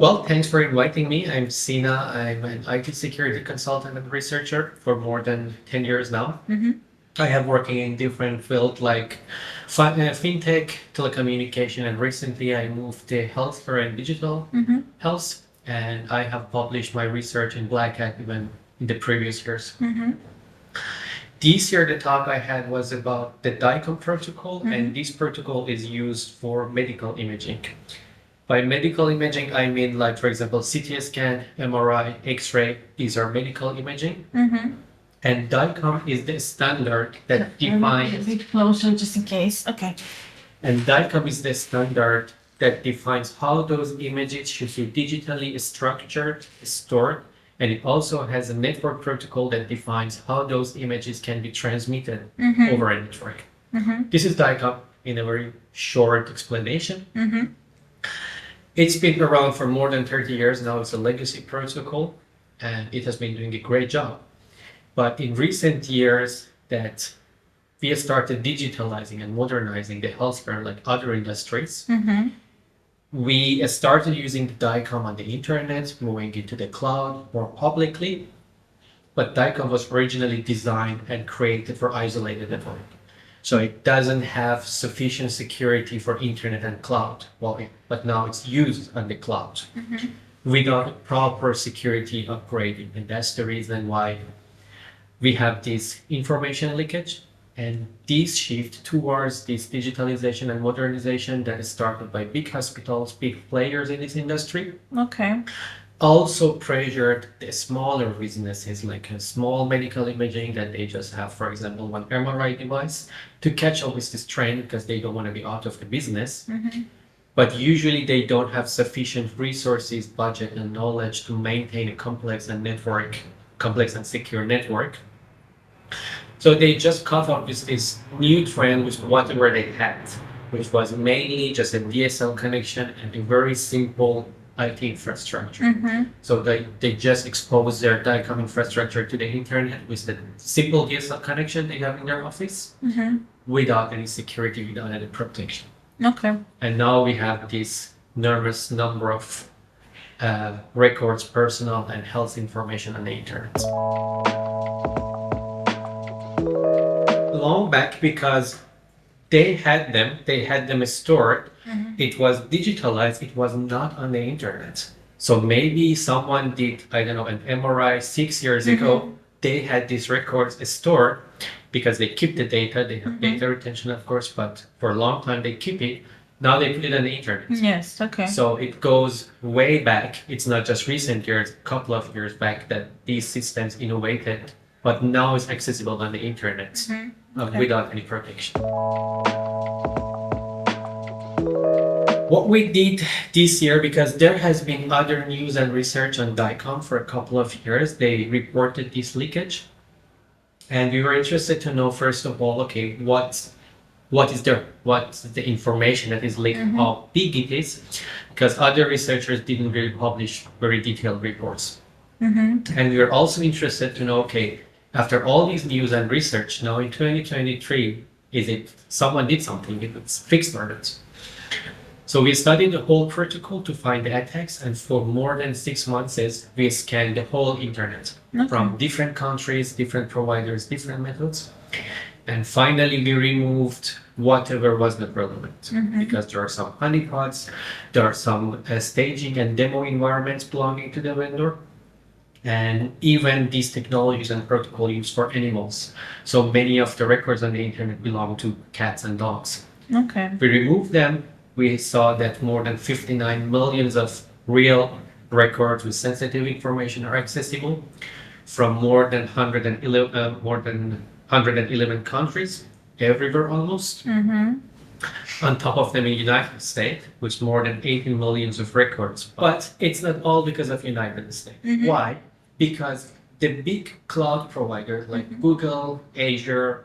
Well, thanks for inviting me. I'm Sina. I'm an IT security consultant and researcher for more than 10 years now. I have working in different fields like fintech, telecommunication, and recently I moved to healthcare and digital health. And I have published my research in Black Hat even in the previous years. This year, the talk I had was about the DICOM protocol, and this protocol is used for medical imaging. By medical imaging, I mean, like, for example, CT scan, MRI, X-ray, these are medical imaging. And DICOM is the standard that defines. A bit closer, just in case. Okay. And DICOM is the standard that defines how those images should be digitally structured, stored, and it also has a network protocol that defines how those images can be transmitted over a network. This is DICOM in a very short explanation. It's been around for more than 30 years now. It's a legacy protocol, and it has been doing a great job. But in recent years that we have started digitalizing and modernizing the healthcare like other industries, we started using the DICOM on the internet, moving into the cloud more publicly. But DICOM was originally designed and created for isolated network. So it doesn't have sufficient security for internet and cloud. But now it's used on the cloud without proper security upgrading. And that's the reason why we have this information leakage and this shift towards this digitalization and modernization that is started by big hospitals, big players in this industry. Okay. Also pressured the smaller businesses like a small medical imaging that they just have, for example, one MRI device to catch up with this trend because they don't want to be out of the business. But usually they don't have sufficient resources, budget, and knowledge to maintain a complex and secure network. So they just caught up with this new trend with whatever they had, which was mainly just a DSL connection and a very simple IT infrastructure. So they just expose their DICOM infrastructure to the internet with the simple DSL connection they have in their office without any security, without any protection. Okay. And now we have this enormous number of records, personal and health information on the internet. Long back because they had them stored. It was digitalized. It was not on the internet. So maybe someone did, I don't know, an MRI 6 years ago. They had these records stored because they keep the data. They have data retention, of course, but for a long time they keep it. Now they put it on the internet. Yes. Okay. So it goes way back. It's not just recent years, a couple of years back that these systems innovated, but now it's accessible on the internet without any protection. What we did this year, because there has been other news and research on DICOM for a couple of years, they reported this leakage. And we were interested to know, first of all, okay, what is there? What's the information that is leaked? How big it is? Because other researchers didn't really publish very detailed reports. And we were also interested to know, okay, after all these news and research, now in 2023, is it someone did something? It's fixed or not? So we studied the whole protocol to find the attacks, and for more than 6 months, we scanned the whole internet from different countries, different providers, different methods. And finally, we removed whatever was not relevant because there are some honeypots, there are some staging and demo environments belonging to the vendor, and even these technologies and protocol used for animals. So many of the records on the internet belong to cats and dogs. Okay. We removed them. We saw that more than 59 millions of real records with sensitive information are accessible from more than 111 countries, everywhere almost. On top of them in the United States, with more than 18 millions of records. But it's not all because of United States. Why? Because the big cloud providers like Google, Azure,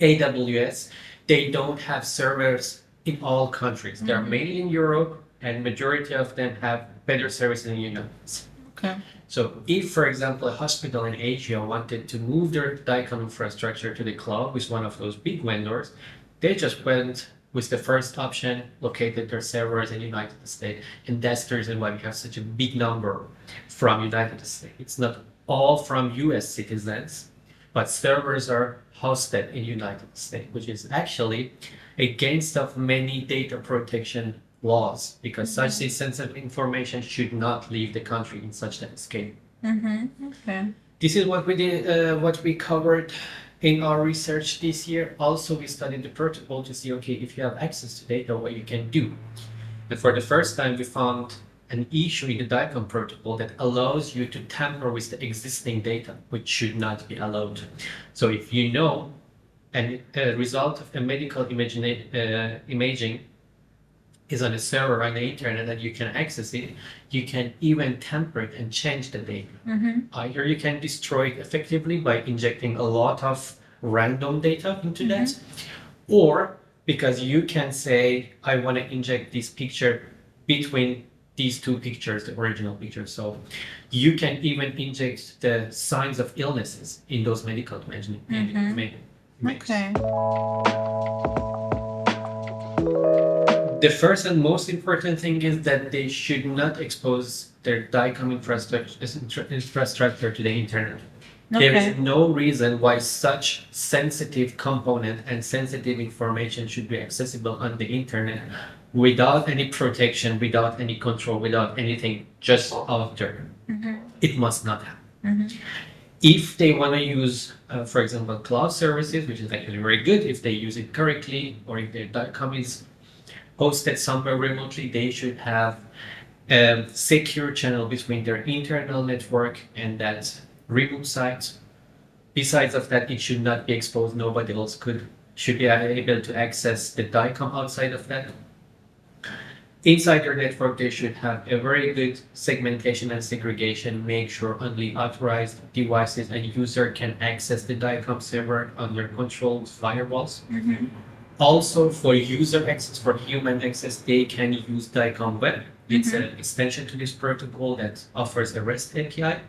AWS, they don't have servers in all countries. They're mainly in Europe, and majority of them have better services in the United States. Okay. So if, for example, a hospital in Asia wanted to move their DICOM infrastructure to the cloud with one of those big vendors, they just went with the first option, located their servers in United States. And that's the reason why we have such a big number from United States. It's not all from US citizens, but servers are hosted in United States, which is actually against of many data protection laws, because such sensitive information should not leave the country in such a scale. Okay. This is what we did, what we covered in our research this year. Also, we studied the protocol to see, okay, if you have access to data, what you can do. And for the first time, we found an issue in the DICOM protocol that allows you to tamper with the existing data, which should not be allowed. So if you know a result of a medical imaging is on a server on the internet and you can access it, you can even tamper it and change the data. Either you can destroy it effectively by injecting a lot of random data into that, or because you can say, I want to inject this picture between these two pictures, the original pictures. So you can even inject the signs of illnesses in those medical images. Okay. The first and most important thing is that they should not expose their DICOM infrastructure to the internet. There is no reason why such sensitive component and sensitive information should be accessible on the internet without any protection, without any control, without anything, just out there. It must not happen. If they want to use, for example, cloud services, which is actually very good, if they use it correctly, or if their DICOM is hosted somewhere remotely, they should have a secure channel between their internal network and that remote site. Besides of that, it should not be exposed. Nobody else should be able to access the DICOM outside of that. Inside their network, they should have a very good segmentation and segregation. Make sure only authorized devices and user can access the DICOM server under controlled firewalls. Also, for user access, for human access, they can use DICOM Web. It's an extension to this protocol that offers a REST API.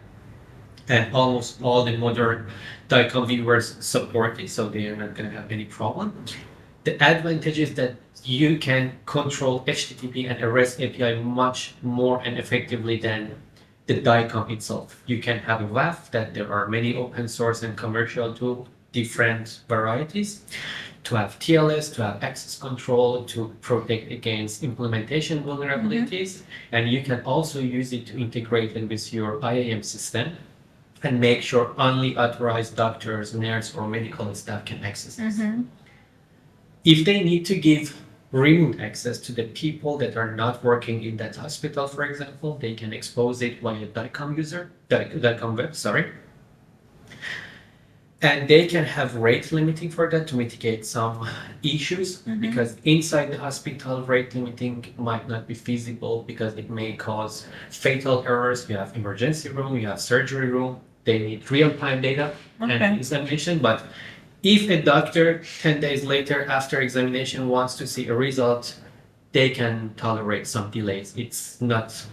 And almost all the modern DICOM viewers support it, so they are not going to have any problem. The advantage is that you can control HTTP and a REST API much more and effectively than the DICOM itself. You can have a WAF, that there are many open source and commercial tools, different varieties, to have TLS, to have access control, to protect against implementation vulnerabilities. And you can also use it to integrate it with your IAM system and make sure only authorized doctors, nurse, or medical staff can access this. If they need to give remote access to the people that are not working in that hospital, for example, they can expose it via DICOM Web, sorry. And they can have rate limiting for that to mitigate some issues, because inside the hospital, rate limiting might not be feasible because it may cause fatal errors. You have emergency room, you have surgery room. They need real-time data and examination. But if a doctor 10 days later after examination wants to see a result, they can tolerate some delays. It's not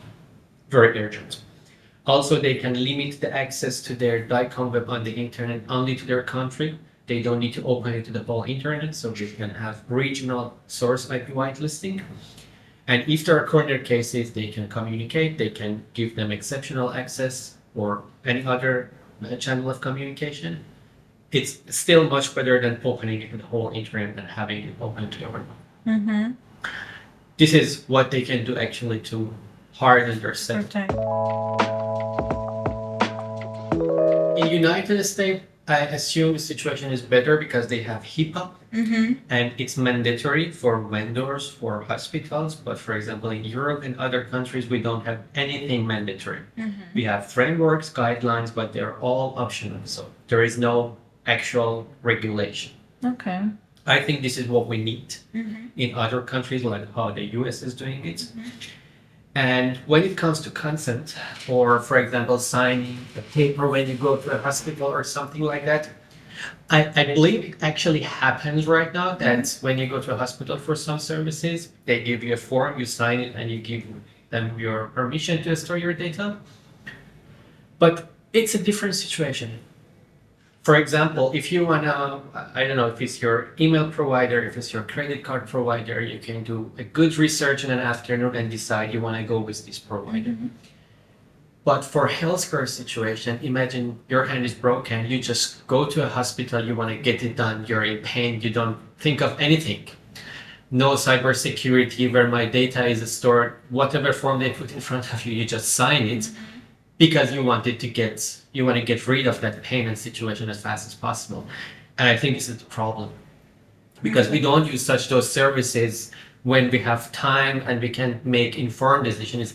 very urgent. Also, they can limit the access to their DICOM Web on the internet only to their country. They don't need to open it to the whole internet, so they can have regional source IP whitelisting. And if there are corner cases, they can communicate. They can give them exceptional access or any other channel of communication. It's still much better than opening it to the whole internet and having it open to everyone. This is what they can do actually to harden their setup. In United States, I assume the situation is better because they have HIPAA and it's mandatory for vendors, for hospitals. But for example, in Europe and other countries, we don't have anything mandatory. We have frameworks, guidelines, but they're all optional. So there is no actual regulation. I think this is what we need in other countries, like how the US is doing it. And when it comes to consent, or for example, signing a paper when you go to a hospital or something like that, I believe it actually happens right now that when you go to a hospital for some services, they give you a form, you sign it, and you give them your permission to store your data. But it's a different situation. For example, if you wanna, I don't know, if it's your email provider, if it's your credit card provider, you can do a good research in an afternoon and decide you wanna go with this provider. But for healthcare situation, imagine your hand is broken, you just go to a hospital, you wanna get it done, you're in pain, you don't think of anything. No cybersecurity where my data is stored, whatever form they put in front of you, you just sign it because you want to get rid of that pain and situation as fast as possible. And I think this is the problem because we don't use such those services when we have time and we can make informed decisions.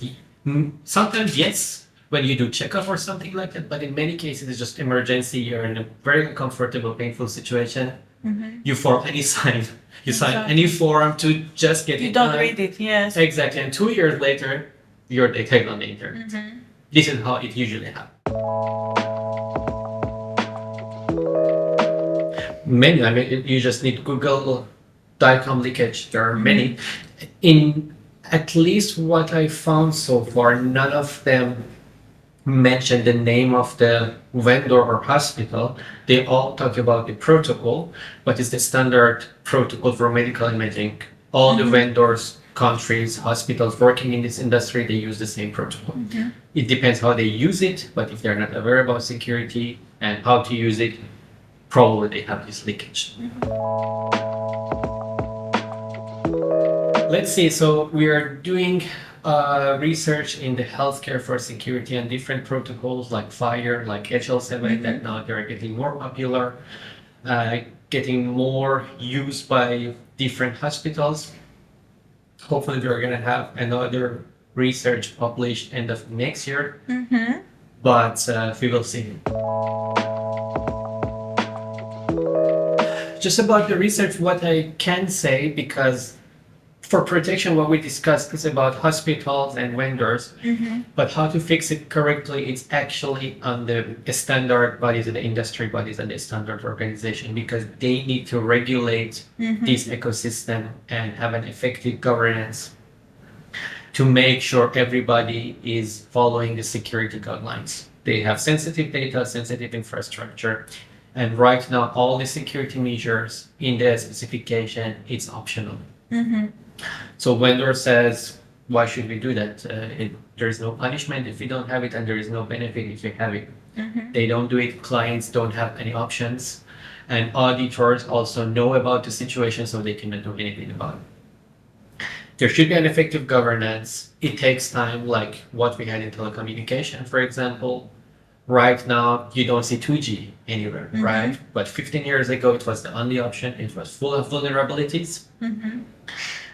Sometimes yes, when you do checkup or something like that, but in many cases it's just emergency. You're in a very uncomfortable, painful situation. You form any sign, you sign any form to just get You it don't done. read it, yes. Exactly, and 2 years later, your data is on the internet. This is how it usually happens. Many, I mean, you just need Google DICOM leakage. There are many. In at least what I found so far, none of them mention the name of the vendor or hospital. They all talk about the protocol, but it's the standard protocol for medical imaging. All the vendors, countries, hospitals working in this industry, they use the same protocol. It depends how they use it, but if they're not aware about security and how to use it, probably they have this leakage. Let's see, so we are doing research in the healthcare for security and different protocols like FHIR, like HL7, that now they're getting more popular, getting more used by different hospitals. Hopefully we're going to have another research published end of next year, but we will see. Just about the research, what I can say, because for protection, what we discussed is about hospitals and vendors, but how to fix it correctly, it's actually on the standard bodies and the industry bodies and the standard organization, because they need to regulate this ecosystem and have an effective governance to make sure everybody is following the security guidelines. They have sensitive data, sensitive infrastructure, and right now all the security measures in the specification, it's optional. So vendor says, why should we do that? There is no punishment if we don't have it, and there is no benefit if we have it. They don't do it, clients don't have any options, and auditors also know about the situation, so they cannot do anything about it. There should be an effective governance. It takes time, like what we had in telecommunication, for example. Right now, you don't see 2G anywhere, right? But 15 years ago, it was the only option. It was full of vulnerabilities.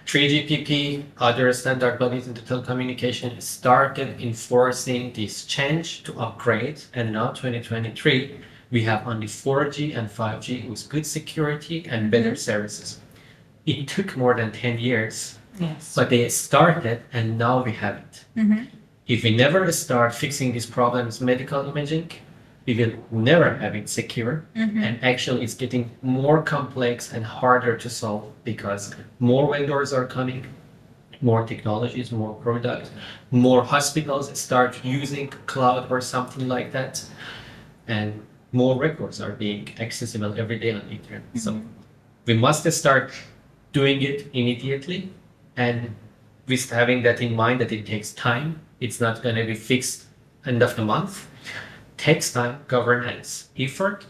3GPP, other standard bodies in the telecommunication started enforcing this change to upgrade, and now 2023 we have only 4G and 5G with good security and better services. It took more than 10 years, but they started and now we have it. If we never start fixing these problems, medical imaging, we will never have it secure. And actually it's getting more complex and harder to solve because more vendors are coming, more technologies, more products, more hospitals start using cloud or something like that, and more records are being accessible every day on the internet. So we must start doing it immediately, and with having that in mind that it takes time. It's not going to be fixed end of the month. Takes time, governance, effort,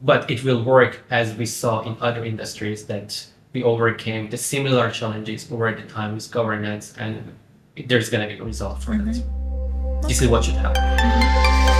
but it will work, as we saw in other industries that we overcame the similar challenges over the time with governance, and there's going to be a result for that. This is what should happen.